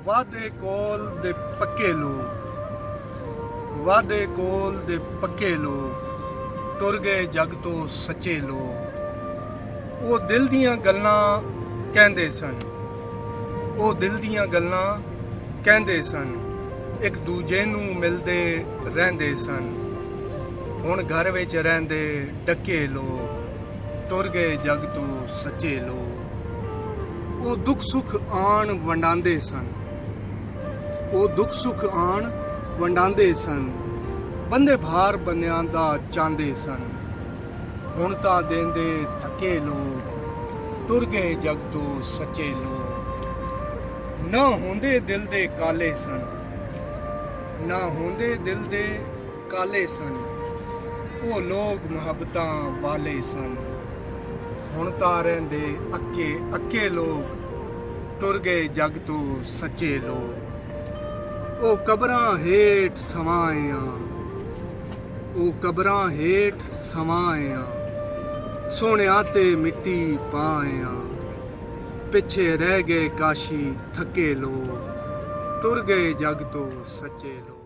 ਵਾਦੇ ਕੋਲ ਦੇ ਪੱਕੇ ਲੋਕ, ਵਾਦੇ ਕੋਲ ਦੇ ਪੱਕੇ ਲੋਕ, ਟੁਰ ਗਏ ਜਗ ਤੋਂ ਸੱਚੇ ਲੋਕ। ਉਹ ਦਿਲ ਦੀਆਂ ਗੱਲਾਂ ਕਹਿੰਦੇ ਸਨ, ਉਹ ਦਿਲ ਦੀਆਂ ਗੱਲਾਂ ਕਹਿੰਦੇ ਸਨ, ਇੱਕ ਦੂਜੇ ਨੂੰ ਮਿਲਦੇ ਰਹਿੰਦੇ ਸਨ। ਹੁਣ ਘਰ ਵਿੱਚ ਰਹਿੰਦੇ ਡੱਕੇ ਲੋਕ, ਟੁਰ ਗਏ ਜਗ ਤੋਂ ਸੱਚੇ ਲੋਕ। ਉਹ ਦੁੱਖ ਸੁੱਖ ਆਣ ਵੰਡਾਉਂਦੇ ਸਨ, ਉਹ ਦੁੱਖ ਸੁੱਖ ਆਣ ਵੰਡਾਉਂਦੇ ਸਨ, ਬੰਦੇ ਭਾਰ ਬੰਦਿਆਂ ਦਾ ਚਾਹੁੰਦੇ ਸਨ। ਹੁਣ ਤਾਂ ਦੇਂਦੇ ਥੱਕੇ ਲੋਕ, ਟੁਰ ਗਏ ਜਗ ਤੋਂ ਸੱਚੇ ਲੋਕ। ਨਾ ਹੁੰਦੇ ਦਿਲ ਦੇ ਕਾਲੇ ਸਨ, ਨਾ ਹੁੰਦੇ ਦਿਲ ਦੇ ਕਾਲੇ ਸਨ, ਉਹ ਲੋਕ ਮੁਹੱਬਤਾਂ ਵਾਲੇ ਸਨ। ਹੁਣ ਤਾਂ ਰਹਿੰਦੇ ਅੱਕੇ ਅੱਕੇ ਲੋਕ, ਟੁਰ ਗਏ ਜਗ ਤੋਂ ਸੱਚੇ ਲੋਕ। ਉਹ ਕਬਰਾਂ ਹੇਠ ਸਮਾਇਆ, ਉਹ ਕਬਰਾਂ ਹੇਠ ਸਮਾਇਆ, ਸੋਹਣਿਆ ਤੇ ਮਿੱਟੀ ਪਾਇਆ। ਪਿੱਛੇ ਰਹਿ ਗਏ ਕਾਸ਼ੀ ਥੱਕੇ ਲੋਕ, ਟੁਰ ਗਏ ਜਗ ਤੋਂ ਸੱਚੇ ਲੋਕ।